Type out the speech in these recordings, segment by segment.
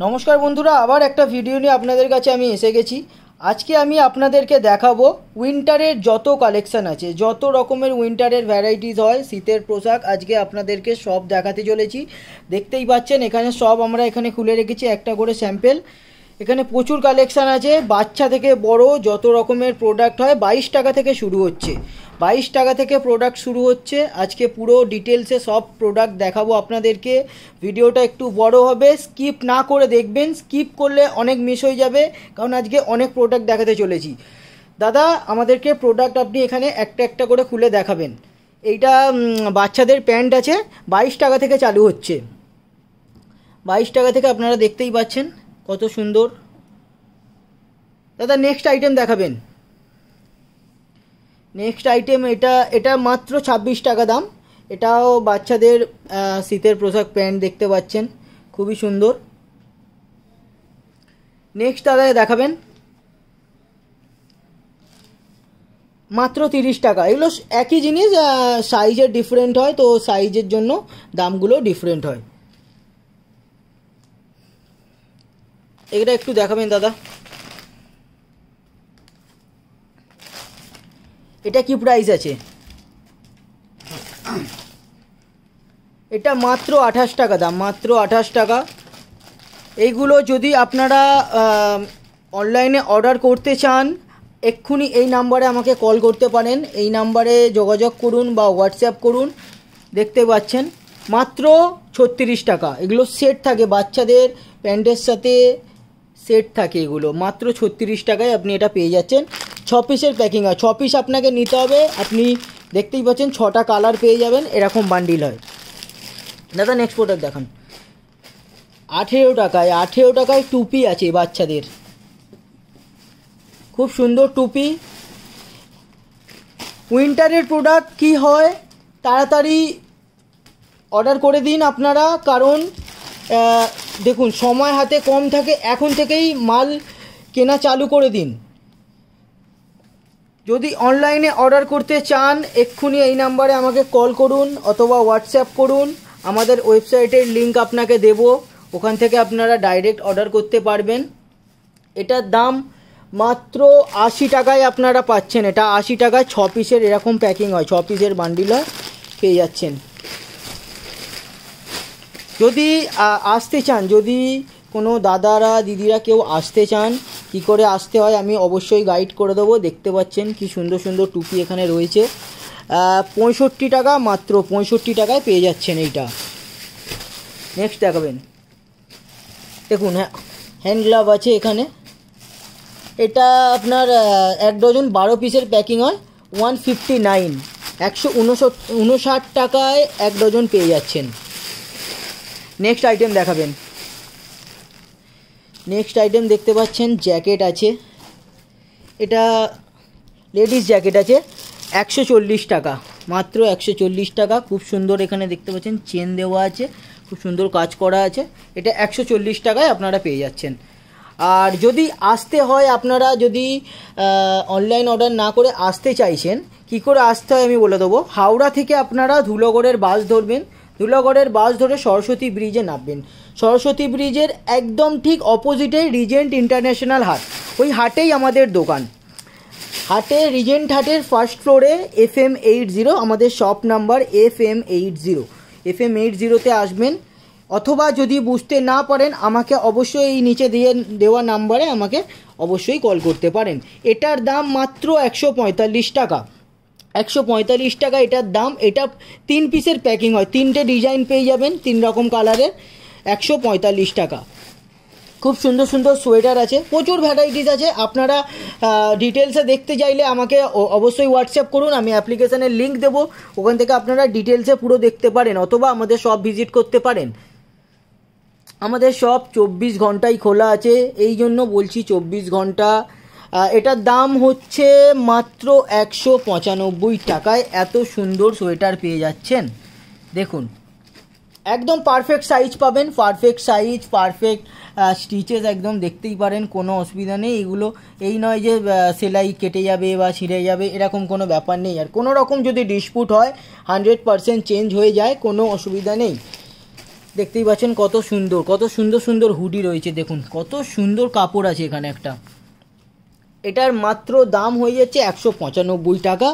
নমস্কার বন্ধুরা, আবার একটা ভিডিও নিয়ে আপনাদের কাছে আমি এসে গেছি। আজকে আমি আপনাদেরকে দেখাবো উইন্টারের যত কালেকশন আছে, যত রকমের উইন্টারের ভ্যারাইটিস হয় শীতের পোশাক, আজকে আপনাদেরকে সব দেখাতে চলেছি। দেখতেই পাচ্ছেন এখানে সব আমরা এখানে খুলে রেখেছি একটা করে স্যাম্পেল। এখানে প্রচুর কালেকশান আছে, বাচ্চা থেকে বড় যত রকমের প্রোডাক্ট হয় 22 টাকা থেকে শুরু হচ্ছে। 22 টাকা থেকে প্রোডাক্ট শুরু হচ্ছে। আজকে পুরো ডিটেলসে সব প্রোডাক্ট দেখাবো আপনাদেরকে। ভিডিওটা একটু বড় হবে, স্কিপ না করে দেখবেন, স্কিপ করলে অনেক মিস হয়ে যাবে, কারণ আজকে অনেক প্রোডাক্ট দেখাতে চলেছি। দাদা, আমাদেরকে প্রোডাক্ট আপনি এখানে একটা একটা করে খুলে দেখাবেন। এইটা বাচ্চাদের প্যান্ট আছে, 22 টাকা থেকে চালু হচ্ছে। 22 টাকা থেকে আপনারা দেখতেই পাচ্ছেন কত সুন্দর। দাদা নেক্সট আইটেম দেখাবেন। নেক্সট আইটেম এটা মাত্র 26 টাকা দাম। এটাও বাচ্চাদের শীতের পোশাক প্যান্ট দেখতে পাচ্ছেন, খুবই সুন্দর। নেক্সট দাদা দেখাবেন মাত্র 30 টাকা। এগুলো একই জিনিস, সাইজের ডিফারেন্ট হয়, তো সাইজের জন্য দামগুলো ডিফারেন্ট হয়। এটা একটু দেখাবেন দাদা। এটা কি প্রাইস আছে? এটা মাত্র 28 টাকা দাম, মাত্র 28 টাকা। এইগুলো যদি আপনারা অনলাইনে অর্ডার করতে চান, এক্ষুনি এই নাম্বারে আমাকে কল করতে পারেন, এই নাম্বারে যোগাযোগ করুন বা হোয়াটসঅ্যাপ করুন। দেখতে পাচ্ছেন মাত্র 36 টাকা। এগুলো সেট থাকে, বাচ্চাদের প্যান্টের সাথে সেট থাকে, এগুলো মাত্র 36 টাকায় আপনি এটা পেয়ে যাচ্ছেন। 6 পিসের প্যাকিং হয়, 6 পিস আপনাকে নিতে হবে। আপনি দেখতেই পাচ্ছেন 6টা কালার পেয়ে যাবেন, এরকম বান্ডিল হয়। দাদা নেক্সট প্রোডাক্ট দেখান। 18 টাকায়, 18 টাকায় টুপি আছে বাচ্চাদের, খুব সুন্দর টুপি। উইন্টারের প্রোডাক্ট কি হয়, তাড়াতাড়ি অর্ডার করে দিন আপনারা, কারণ দেখুন সময় হাতে কম থাকে, এখন থেকেই মাল কেনা চালু করে দিন। যদি অনলাইনে অর্ডার করতে চান, এক্ষুনি এই নাম্বারে আমাকে কল করুন অথবা হোয়াটসঅ্যাপ করুন। আমাদের ওয়েবসাইটের লিঙ্ক আপনাকে দেব, ওখান থেকে আপনারা ডাইরেক্ট অর্ডার করতে পারবেন। এটার দাম মাত্র 80 টাকায় আপনারা পাচ্ছেন। এটা 80 টাকায় 6 পিসের এরকম প্যাকিং হয়, 6 পিসের বান্ডিল হয়, পেয়ে যাচ্ছেন। যদি আসতে চান, যদি কোনো দাদারা দিদিরা কেউ আসতে চান, কি করে আসতে হয় আমি অবশ্যই গাইড করে দেবো। দেখতে পাচ্ছেন কি সুন্দর সুন্দর টুপি এখানে রয়েছে। 65 টাকা, মাত্র 65 টাকায় পেয়ে যাচ্ছেন এইটা। নেক্সট দেখাবেন। দেখুন হ্যান্ড গ্লাভ আছে এখানে। এটা আপনার 1 ডজন 12 পিসের প্যাকিং হয়, 159, 159 টাকায় 1 ডজন পেয়ে যাচ্ছেন। নেক্সট আইটেম দেখাবেন। নেক্সট আইটেম দেখতে পাচ্ছেন জ্যাকেট আছে, এটা লেডিস জ্যাকেট আছে, 140 টাকা, মাত্র 140 টাকা। খুব সুন্দর, এখানে দেখতে পাচ্ছেন চেন দেওয়া আছে, খুব সুন্দর কাজ করা আছে। এটা 140 টাকায় আপনারা পেয়ে যাচ্ছেন। আর যদি আসতে হয়, আপনারা যদি অনলাইন অর্ডার না করে আসতে চাইছেন, কি করে আসতে হয় আমি বলে দেবো। হাওড়া থেকে আপনারা ধুলোগড়ের বাস ধরবেন, ধুলোগড়ের বাস ধরে সরস্বতী ব্রিজে নামবেন। সরস্বতী ব্রিজের একদম ঠিক অপোজিটে রিজেন্ট ইন্টারন্যাশনাল হাট, ওই হাটেই আমাদের দোকান। হাটে রিজেন্ট হাটের ফার্স্ট ফ্লোরে FM 80 আমাদের শপ নাম্বার, FM 80, FM 80তে আসবেন। অথবা যদি বুঝতে না পারেন, আমাকে অবশ্যই এই নিচে দেওয়া নাম্বারে আমাকে অবশ্যই কল করতে পারেন। এটার দাম মাত্র 145 টাকা, 145 টাকা এটার দাম। এটা 3 পিসের প্যাকিং হয়, 3টে ডিজাইন পেয়ে যাবেন 3 রকম কালারের, 145 টাকা। খুব সুন্দর সুন্দর সোয়েটার আছে, প্রচুর ভ্যারাইটিস আছে। আপনারা ডিটেলসে দেখতে চাইলে আমাকে অবশ্যই হোয়াটসঅ্যাপ করুন, আমি অ্যাপ্লিকেশানের লিঙ্ক দেবো, ওখান থেকে আপনারা ডিটেলসে পুরো দেখতে পারেন, অথবা আমাদের শপ ভিজিট করতে পারেন। আমাদের শপ 24 ঘন্টাই খোলা আছে, এই জন্য বলছি 24 ঘন্টা। এটার দাম হচ্ছে মাত্র 195 টাকায় এত সুন্দর সোয়েটার পেয়ে যাচ্ছেন। দেখুন একদম পারফেক্ট সাইজ পাবেন, পারফেক্ট সাইজ, পারফেক্ট স্টিচেস, একদম দেখতেই পারেন, কোনো অসুবিধা নেই। এগুলো এই নয় যে সেলাই কেটে যাবে বা ছিঁড়ে যাবে, এরকম কোনো ব্যাপার নেই। আর কোনো রকম যদি ডিসপুট হয় 100% চেঞ্জ হয়ে যায়, কোনো অসুবিধা নেই। দেখতেই পাচ্ছেন কত সুন্দর সুন্দর হুডি রয়েছে। দেখুন কত সুন্দর কাপড় আছে এখানে একটা। এটার মাত্র দাম হয়ে যাচ্ছে 195 টাকা।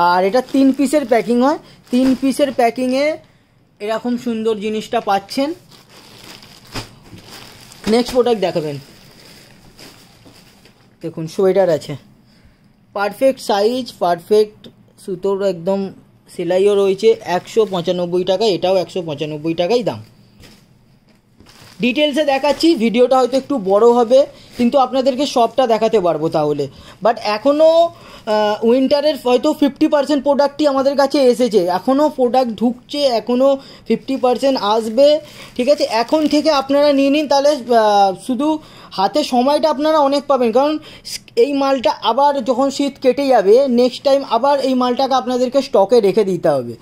আর এটা 3 পিসের প্যাকিং হয়, 3 পিসের প্যাকিংয়ে এরকম সুন্দর জিনিসটা পাচ্ছেন। নেক্সট প্রোডাক্ট দেখাবেন। দেখুন সোয়েটার আছে, পারফেক্ট সাইজ, পারফেক্ট সুতোর একদম সেলাইও রয়েছে। 195 টাকা, এটাও 195 টাকাই দাম। ডিটেলসে দেখাচ্ছি, ভিডিওটা হয়তো একটু বড় হবে কিন্তু আপনাদেরকে সবটা দেখাতে পারবো তাহলে। বাট এখনও উইন্টারের হয়তো 50% প্রোডাক্টই আমাদের কাছে এসেছে, এখনও প্রোডাক্ট ঢুকছে, এখনও 50% আসবে। ঠিক আছে, এখন থেকে আপনারা নিয়ে নিন, তাহলে শুধু হাতে সময়টা আপনারা অনেক পাবেন। কারণ এই মালটা আবার যখন শীত কেটে যাবে নেক্সট টাইম আবার এই মালটাকে আপনাদেরকে স্টকে রেখে দিতে হবে।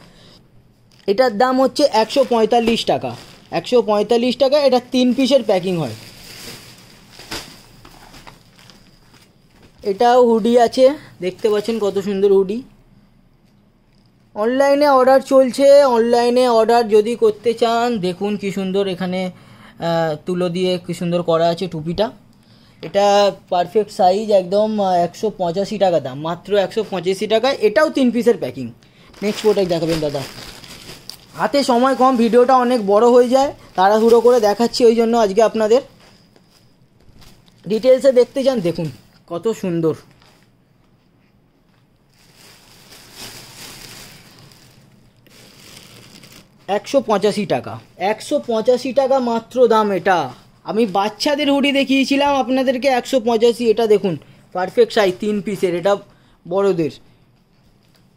এটার দাম হচ্ছে 145 টাকা, 145 টাকা। এটা 3 পিসের প্যাকিং হয়। এটাও হুডি আছে, দেখতে পাচ্ছেন কত সুন্দর হুডি। অনলাইনে অর্ডার চলছে, অনলাইনে অর্ডার যদি করতে চান দেখুন কি সুন্দর এখানে তুলো দিয়ে কি সুন্দর করা আছে টুপিটা। এটা পারফেক্ট সাইজ একদম, 185 টাকা দাম, মাত্র 185 টাকায়। এটাও 3 পিসের প্যাকিং। নেক্সট প্রোডাক্ট দেখাবেন দাদা। হাতে সময় কম, ভিডিওটা অনেক বড় হয়ে যায়, তাড়াহুড়ো করে দেখাচ্ছি ওই জন্য আজকে আপনাদের। ডিটেলসে দেখতে চান দেখুন কত সুন্দর। টাকা, 185 টাকা মাত্র দাম। এটা আমি বাচ্চাদের হুডি দেখিয়েছিলাম আপনাদেরকে 185, এটা দেখুন পারফেক্ট সাইজ 3 পিসের। এটা বড়দের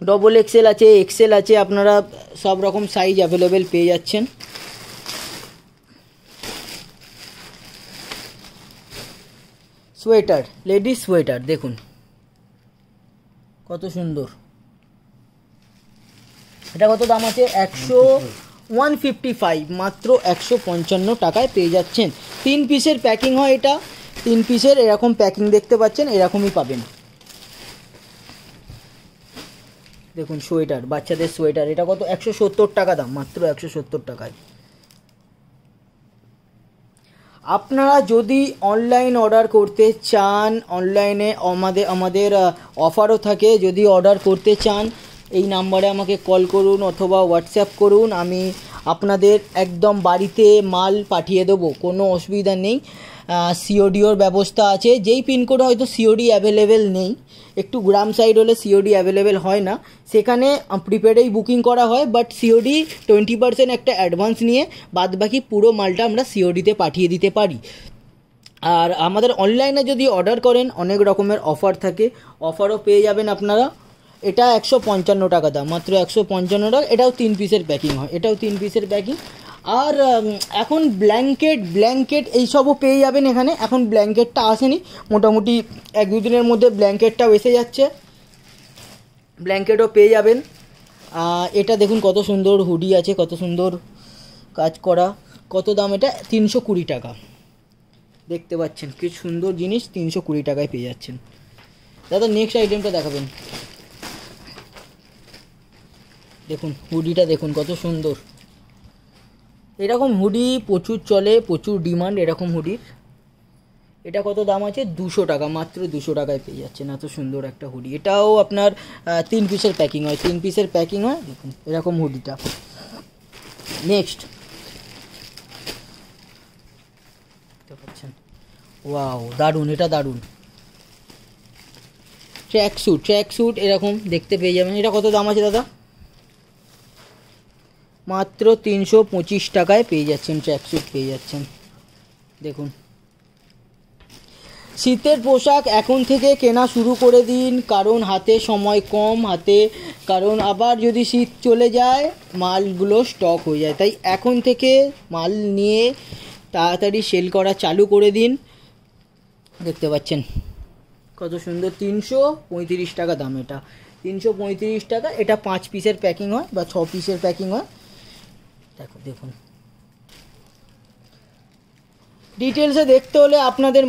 ডবল এক্সেল আছে, এক্সেল আছে, আপনারা সব রকম সাইজ অ্যাভেলেবেল পেয়ে যাচ্ছেন। সোয়েটার, লেডিস সোয়েটার দেখুন কত সুন্দর। এটা কত দাম আছে? 155, মাত্র 155 টাকায় পেয়ে যাচ্ছেন। 3 পিসের প্যাকিং হয় এটা, 3 পিসের এরকম প্যাকিং দেখতে পাচ্ছেন, এরকমই পাবেন। দেখুন সোয়েটার, বাচ্চাদের সোয়েটার, এটা কত? 170 টাকা দাম, মাত্র 170 টাকায়। আপনারা যদি অনলাইন অর্ডার করতে চান, অনলাইনে আমাদের অফারও থাকে, যদি অর্ডার করতে চান এই নাম্বারে আমাকে কল করুন অথবা হোয়াটসঅ্যাপ করুন, আমি আপনাদের একদম বাড়িতে মাল পাঠিয়ে দেবো, কোনো অসুবিধা নেই। সিওডিওর ব্যবস্থা আছে, যেই পিনকোডে হয়তো সিওডি অ্যাভেলেবেল নেই, একটু গ্রাম সাইড হলে সিওডি অ্যাভেলেবেল হয় না, সেখানে প্রিপেডেই বুকিং করা হয়। বাট সিওডি 20% একটা অ্যাডভান্স নিয়ে বাদবাকি পুরো মালটা আমরা সিওডিতে পাঠিয়ে দিতে পারি। আর আমাদের অনলাইনে যদি অর্ডার করেন অনেক রকমের অফার থাকে, অফারও পেয়ে যাবেন আপনারা। এটা 155 টাকা দাম, মাত্র 155 টাকা। এটাও 3 পিসের প্যাকিং হয়, এটাও 3 পিসের প্যাকিং। আর এখন ব্ল্যাঙ্কেট এইসবও পেয়ে যাবেন এখানে। এখন ব্ল্যাঙ্কেটটা আসেনি, মোটামুটি 1-2 দিনের মধ্যে ব্ল্যাঙ্কেটটাও এসে যাচ্ছে, ব্ল্যাঙ্কেটও পেয়ে যাবেন। এটা দেখুন কত সুন্দর হুডি আছে, কত সুন্দর কাজ করা। কত দাম এটা? 320 টাকা। দেখতে পাচ্ছেন কি সুন্দর জিনিস, 320 টাকায় পেয়ে যাচ্ছেন। দাদা নেক্সট আইটেমটা দেখাবেন। দেখুন হুডিটা দেখুন কত সুন্দর। এরকম হুডি প্রচুর চলে, প্রচুর ডিমান্ড এরকম হুডির। এটা কত দাম আছে? 200 টাকা, মাত্র 200 টাকায় পেয়ে যাচ্ছেন এত সুন্দর একটা হুডি। এটাও আপনার 3 পিসের প্যাকিং হয়, 3 পিসের প্যাকিং হয়। দেখুন এরকম হুডিটা। নেক্সট দেখতে পাচ্ছেন, ওয়াও দারুণ, এটা দারুণ। ট্র্যাক স্যুট এরকম দেখতে পেয়ে যাবেন। এটা কত দাম আছে দাদা? মাত্র 325 টাকায় পেয়ে যাচ্ছেন, ট্র্যাক স্যুট পেয়ে যাচ্ছেন। দেখুন শীতের পোশাক এখন থেকে কেনা শুরু করে দিন, কারণ হাতে সময় কম, কারণ আবার যদি শীত চলে যায় মালগুলো স্টক হয়ে যায়, তাই এখন থেকে মাল নিয়ে তাড়াতাড়ি সেল করা চালু করে দিন। দেখতে পাচ্ছেন কত সুন্দর, 335 টাকা দাম। এটা 335 টাকা। এটা 5 পিসের প্যাকিং হয় বা 6 পিসের প্যাকিং হয়। দেখুন ডিটেলসে দেখতে হলে আপনাদের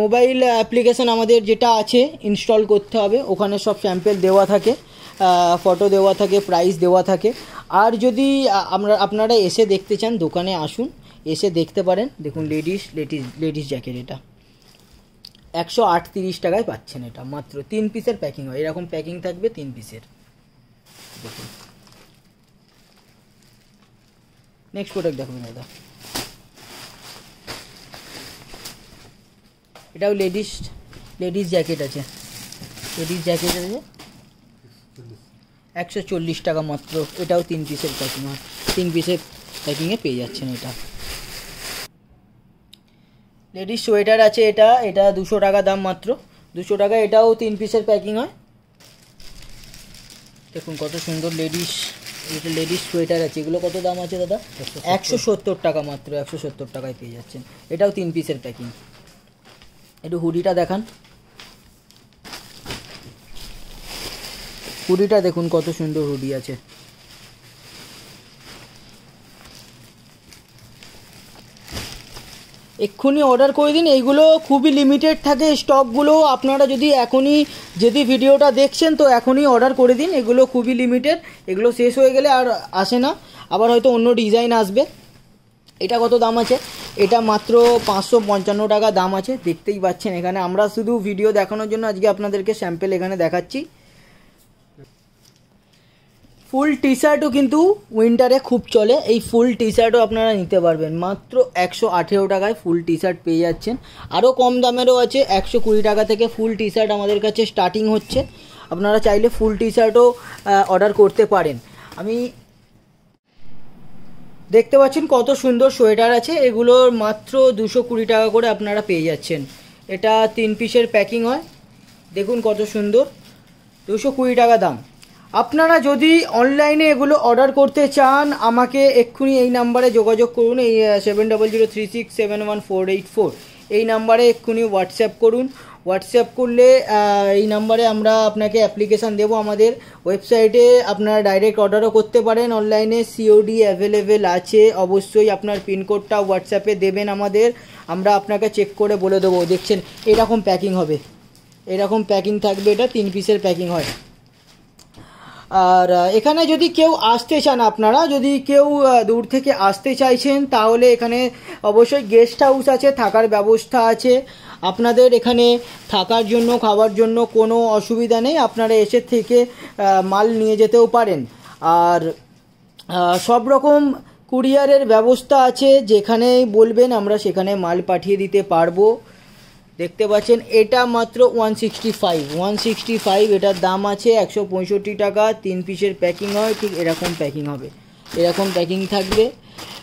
মোবাইল অ্যাপ্লিকেশান আমাদের যেটা আছে ইনস্টল করতে হবে, ওখানে সব স্যাম্পেল দেওয়া থাকে, ফটো দেওয়া থাকে, প্রাইস দেওয়া থাকে। আর যদি আপনারা এসে দেখতে চান, দোকানে আসুন, এসে দেখতে পারেন। দেখুন লেডিস জ্যাকেট, এটা 138 টাকায় পাচ্ছেন। এটা মাত্র 3 পিসের প্যাকিং হয়, এরকম প্যাকিং থাকবে 3 পিসের। দেখুন নেক্সট প্রোডাক্ট দেখুন দাদা, এটাও লেডিস জ্যাকেট আছে, 140 টাকা মাত্র। এটাও 3 পিসের প্যাকিং হয়, 3 পিসের প্যাকিংয়ে পেয়ে যাচ্ছেন। এটা লেডিস সোয়েটার আছে, এটা 200 টাকা দাম, মাত্র 200 টাকা। এটাও 3 পিসের প্যাকিং হয়। দেখুন কত সুন্দর লেডিস সোয়েটার আছে। এগুলো কত দাম আছে দাদা? 170 টাকা মাত্র, 170 টাকায় পেয়ে যাচ্ছেন। এটাও 3 পিসের প্যাকিং। একটু হুডিটা দেখান, হুডিটা দেখুন কত সুন্দর হুডি আছে। এক্ষুনি অর্ডার করে দিন, এইগুলো খুবই লিমিটেড থাকে স্টকগুলো। আপনারা যদি ভিডিওটা দেখছেন তো এখনই অর্ডার করে দিন, এগুলো খুবই লিমিটেড, এগুলো শেষ হয়ে গেলে আর আসে না, আবার হয়তো অন্য ডিজাইন আসবে। এটা কত দাম আছে? এটা মাত্র 555 টাকা দাম আছে। দেখতেই পাচ্ছেন এখানে, আমরা শুধু ভিডিও দেখানোর জন্য আজকে আপনাদেরকে স্যাম্পল এখানে দেখাচ্ছি। ফুল টি শার্টও কিন্তু উইন্টারে খুব চলে, এই ফুল টি শার্টও আপনারা নিতে পারবেন। মাত্র 118 টাকায় ফুল টি শার্ট পেয়ে যাচ্ছেন। আরও কম দামেরও আছে, 120 টাকা থেকে ফুল টি শার্ট আমাদের কাছে স্টার্টিং হচ্ছে। আপনারা চাইলে ফুল টি শার্টও অর্ডার করতে পারেন। আমি দেখতে পাচ্ছেন কত সুন্দর সোয়েটার আছে, এগুলোর মাত্র 220 টাকা করে আপনারা পেয়ে যাচ্ছেন। এটা 3 পিসের প্যাকিং হয়, দেখুন কত সুন্দর, 220 টাকা দাম। আপনারা যদি অনলাইনে এগুলো অর্ডার করতে চান, আমাকে এক্ষুনি এই নাম্বারে যোগাযোগ করুন, এই 7003671484 এই নাম্বারে এক্ষুনি হোয়াটসঅ্যাপ করুন। হোয়াটসঅ্যাপ করলে এই নাম্বারে আমরা আপনাকে অ্যাপ্লিকেশান দেবো। আমাদের ওয়েবসাইটে আপনারা ডাইরেক্ট অর্ডারও করতে পারেন, অনলাইনে সিওডি অ্যাভেলেবেল আছে। অবশ্যই আপনার পিনকোডটা হোয়াটসঅ্যাপে দেবেন আমাদের, আমরা আপনাকে চেক করে বলে দেবো। দেখছেন এরকম প্যাকিং হবে, এরকম প্যাকিং থাকবে, এটা 3 পিসের প্যাকিং হয়। আর এখানে যদি কেউ আসতে চান, আপনারা যদি কেউ দূর থেকে আসতে চাইছেন, তাহলে এখানে অবশ্যই গেস্ট হাউস আছে, থাকার ব্যবস্থা আছে। আপনাদের এখানে থাকার জন্য, খাওয়ার জন্য কোনো অসুবিধা নেই, আপনারা এসে থেকে মাল নিয়ে যেতেও পারেন। আর সব রকম কুরিয়ারের ব্যবস্থা আছে, যেখানেই বলবেন আমরা সেখানে মাল পাঠিয়ে দিতে পারবো। দেখতে পাচ্ছেন এটা মাত্র 165 এটার দাম আছে 165 টাকা। 3 পিসের প্যাকিং হয়, ঠিক এরকম প্যাকিং হবে, এরকম প্যাকিং থাকবে।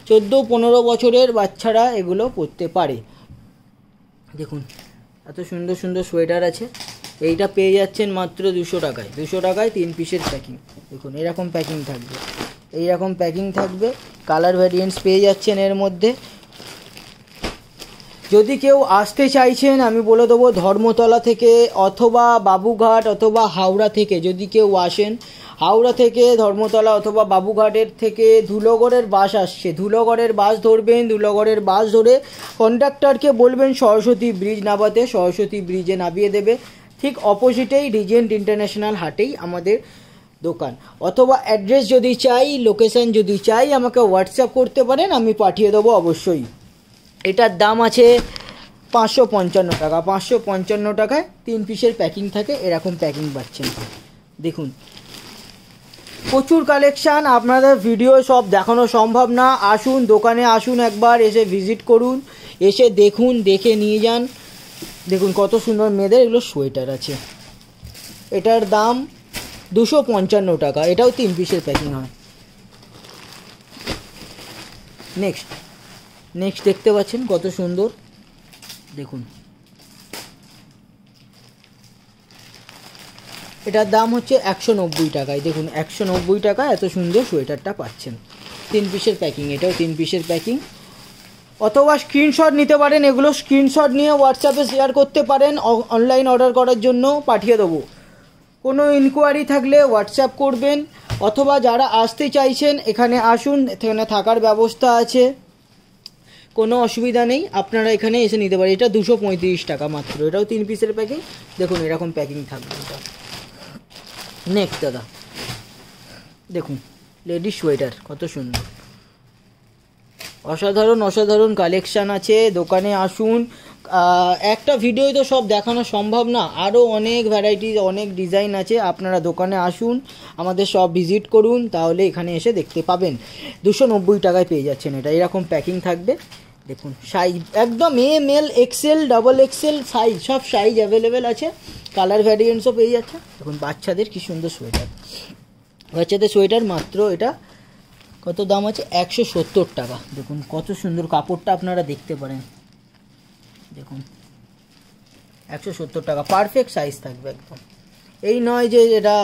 14-15 বছরের বাচ্চারা এগুলো পরতে পারে। দেখুন এত সুন্দর সুন্দর সোয়েটার আছে, এইটা পেয়ে যাচ্ছেন মাত্র 200 টাকায়। 200 টাকায় 3 পিসের প্যাকিং। দেখুন এরকম প্যাকিং থাকবে, এইরকম প্যাকিং থাকবে। কালার ভ্যারিয়েন্টস পেয়ে যাচ্ছেন এর মধ্যে। যদি কেউ আসতে চাইছেন, আমি বলে দেবো ধর্মতলা থেকে অথবা বাবুঘাট অথবা হাওড়া থেকে যদি কেউ আসেন, হাওড়া থেকে ধর্মতলা অথবা বাবুঘাটের থেকে ধুলোগড়ের বাস আসছে, ধুলোগড়ের বাস ধরবেন। ধুলোগড়ের বাস ধরে কন্ডাক্টরকে বলবেন সরস্বতী ব্রিজ নামাতে, সরস্বতী ব্রিজে নামিয়ে দেবে। ঠিক অপোজিটেই রিজেন্ট ইন্টারন্যাশনাল হাটেই আমাদের দোকান। অথবা অ্যাড্রেস যদি চাই, লোকেশান যদি চাই, আমাকে হোয়াটসঅ্যাপ করতে পারেন, আমি পাঠিয়ে দেবো অবশ্যই। এটার দাম আছে 555 টাকা। 555 টাকায় 3 পিসের প্যাকিং থাকে, এরকম প্যাকিং পাচ্ছেন। দেখুন প্রচুর কালেকশান, আপনাদের ভিডিও সব দেখানো সম্ভব না। আসুন দোকানে, আসুন একবার, এসে ভিজিট করুন, এসে দেখুন, দেখে নিয়ে যান। দেখুন কত সুন্দর মেয়েদের এগুলো সোয়েটার আছে, এটার দাম 255 টাকা। এটাও 3 পিসের প্যাকিং হয়। নেক্সট দেখতে পাচ্ছেন কত সুন্দর, দেখুন এটার দাম হচ্ছে 190 টাকায়। দেখুন 190 টাকা এত সুন্দর সোয়েটারটা পাচ্ছেন। 3 পিসের প্যাকিং, এটাও 3 পিসের প্যাকিং। অথবা স্ক্রিনশট নিতে পারেন, এগুলো স্ক্রিনশট নিয়ে হোয়াটসঅ্যাপে শেয়ার করতে পারেন, অনলাইন অর্ডার করার জন্য পাঠিয়ে দেবো। কোনো ইনকোয়ারি থাকলে হোয়াটসঅ্যাপ করবেন। অথবা যারা আসতে চাইছেন এখানে আসুন, এখানে থাকার ব্যবস্থা আছে, কোনো অসুবিধা নেই, আপনারা এখানে এসে নিতে পারেন। এটা 235 টাকা মাত্র, এটাও 3 পিসের প্যাকিং। দেখুন এরকম প্যাকিং থাকবে এটা। নেক্সট দাদা দেখুন লেডিস সোয়েটার কত সুন্দর, অসাধারণ অসাধারণ কালেকশান আছে। দোকানে আসুন, একটা ভিডিওয় তো সব দেখানো সম্ভব না, আরও অনেক ভ্যারাইটিস অনেক ডিজাইন আছে। আপনারা দোকানে আসুন, আমাদের সব ভিজিট করুন, তাহলে এখানে এসে দেখতে পাবেন। 290 টাকায় পেয়ে যাচ্ছেন এটা, এরকম প্যাকিং থাকবে। দেখুন সাইজ একদম M L XL double XL size, সব সাইজ অ্যাভেলেবেল আছে, কালার ভ্যারিয়েন্টসও পেয়ে যাচ্ছে। দেখুন বাচ্চাদের কি সুন্দর সোয়েটার, বাচ্চাদের সোয়েটার মাত্র এটা কত দাম আছে, 170 টাকা। দেখুন কত সুন্দর কাপড়টা, আপনারা দেখতে পারেন। দেখুন 170 টাকা, পারফেক্ট সাইজ থাকবে একদম। এই নয় যে এটা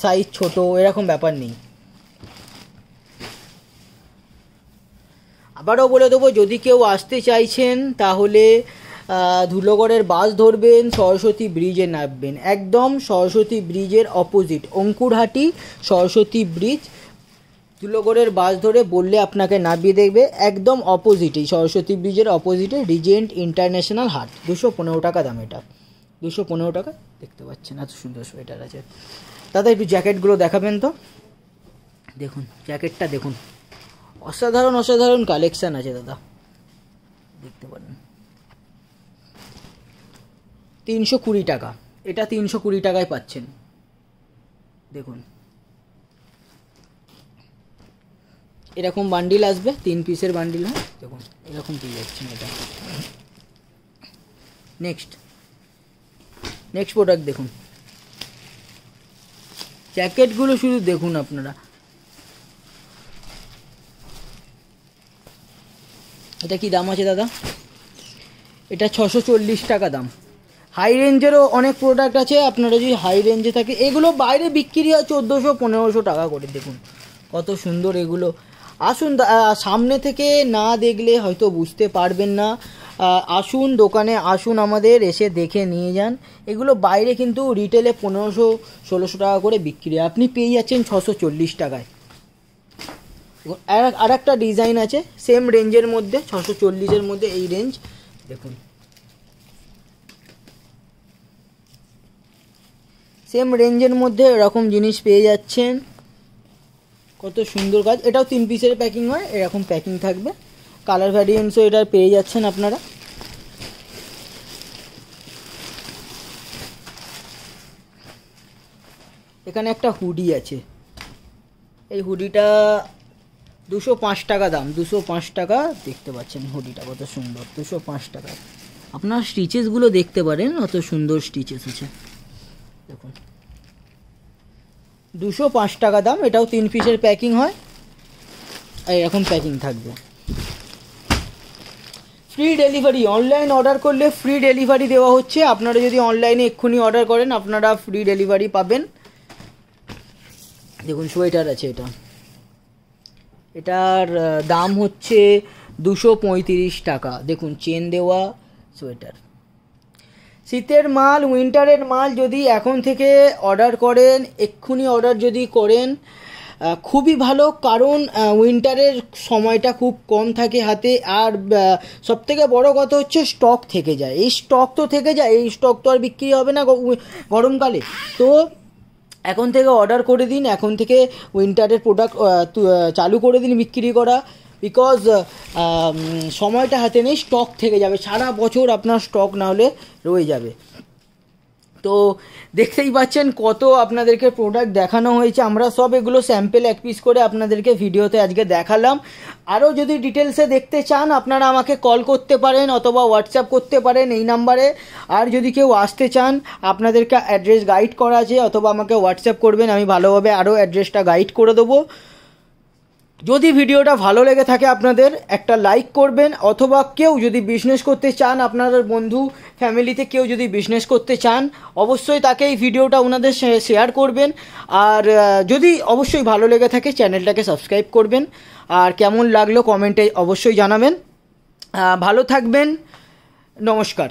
সাইজ ছোট, এরকম ব্যাপার নেই। আবারও বলে দেবো, যদি কেউ আসতে চাইছেন তাহলে ধুলোগড়ের বাস ধরবেন, সরস্বতী ব্রিজে নামবেন, একদম সরস্বতী ব্রিজের অপোজিট, অঙ্কুরহাটি সরস্বতী ব্রিজ। ধুলোগড়ের বাস ধরে বললে আপনাকে নামিয়ে দেখবে, একদম অপোজিটেই, সরস্বতী ব্রিজের অপোজিটে রিজেন্ট ইন্টারন্যাশনাল হাট। 215 টাকা দাম এটা, 215 টাকা। দেখতে পাচ্ছেন এত সুন্দর সোয়েটার আছে। দাদা একটু জ্যাকেটগুলো দেখাবেন তো। দেখুন জ্যাকেটটা দেখুন, অসাধারণ অসাধারণ কালেকশান আছে দাদা, দেখতে পারেন। 320 টাকা, এটা 320 টাকায় পাচ্ছেন। দেখুন এরকম বান্ডিল আসবে, 3 পিসের বান্ডিল হয়, দেখুন এরকম পেয়ে যাচ্ছেন এটা। নেক্সট প্রোডাক্ট দেখুন, জ্যাকেটগুলো শুধু দেখুন আপনারা। এটা কি দাম আছে দাদা, এটা 640 টাকা দাম। হাই রেঞ্জেরও অনেক প্রোডাক্ট আছে, আপনারা যদি হাই রেঞ্জে থাকে, এগুলো বাইরে বিক্রি হয় 1400-1500 টাকা করে। দেখুন কত সুন্দর এগুলো। আসুন, সামনে থেকে না দেখলে হয়তো বুঝতে পারবেন না, আসুন দোকানে আসুন, আমাদের এসে দেখে নিয়ে যান। এগুলো বাইরে কিন্তু রিটেলে 1500-1600 টাকা করে বিক্রি হয়, আপনি পেয়ে যাচ্ছেন 640 টাকায়। আর একটা ডিজাইন আছে সেম রেঞ্জের মধ্যে, 640-এর মধ্যে এই রেঞ্জ। দেখুন সেম রেঞ্জের মধ্যে এরকম জিনিস পেয়ে যাচ্ছেন, কত সুন্দর কাজ। এটাও 3 পিসের প্যাকিং হয়, এরকম প্যাকিং থাকবে, কালার ভ্যারিয়েন্টসও এটা পেয়ে যাচ্ছেন আপনারা। এখানে একটা হুডি আছে, এই হুডিটা 205 টাকা দাম, 205 টাকা। দেখতে পাচ্ছেন হুডিটা কত সুন্দর, 205 টাকা। আপনার স্টিচেসগুলো দেখতে পারেন, অত সুন্দর স্টিচেস আছে। দেখুন 205 টাকা দাম, এটাও 3 পিসের প্যাকিং হয়, এরকম প্যাকিং থাকবে। ফ্রি ডেলিভারি, অনলাইন অর্ডার করলে ফ্রি ডেলিভারি দেওয়া হচ্ছে। আপনারা যদি অনলাইনে এক্ষুনি অর্ডার করেন, আপনারা ফ্রি ডেলিভারি পাবেন। দেখুন সোয়েটার আছে এটা, এটার দাম হচ্ছে 235 টাকা। দেখুন চেন দেওয়া সোয়েটার, শীতের মাল, উইন্টারের মাল যদি এখন থেকে অর্ডার করেন, এক্ষুনি অর্ডার যদি করেন, খুবই ভালো। কারণ উইন্টারের সময়টা খুব কম থাকে হাতে, আর সবথেকে বড় কথা হচ্ছে স্টক থেকে যায়। এই স্টক তো থেকে যায়, এই স্টক তো আর বিক্রি হবে না গরমকালে। তো এখন থেকে অর্ডার করে দিন, এখন থেকে উইন্টারের প্রোডাক্ট চালু করে দিন বিক্রি করা, বিকজ সময়টা হাতে নেই, স্টক থেকে যাবে, সারা বছর আপনার স্টক না হলে রয়ে যাবে। তো দেখতেই পাচ্ছেন কত আপনাদেরকে প্রোডাক্ট দেখানো হয়েছে, আমরা সব এগুলো স্যাম্পেল 1 পিস করে আপনাদেরকে ভিডিওতে আজকে দেখালাম। আরও যদি ডিটেলসে দেখতে চান, আপনারা আমাকে কল করতে পারেন অথবা হোয়াটসঅ্যাপ করতে পারেন এই নাম্বারে। আর যদি কেউ আসতে চান, আপনাদেরকে অ্যাড্রেস গাইড করা আছে, অথবা আমাকে হোয়াটসঅ্যাপ করবেন, আমি ভালোভাবে আরও অ্যাড্রেসটা গাইড করে দেবো। যদি ভিডিওটা ভালো লেগে থাকে আপনাদের একটা লাইক করবেন, অথবা কেউ যদি বিজনেস করতে চান, আপনাদের বন্ধু ফ্যামিলিতে কেউ যদি বিজনেস করতে চান, অবশ্যই তাকে এই ভিডিওটা ওনাদের শেয়ার করবেন। আর যদি অবশ্যই ভালো লেগে থাকে, চ্যানেলটাকে সাবস্ক্রাইব করবেন। আর কেমন লাগলো কমেন্টে অবশ্যই জানাবেন। ভালো থাকবেন, নমস্কার।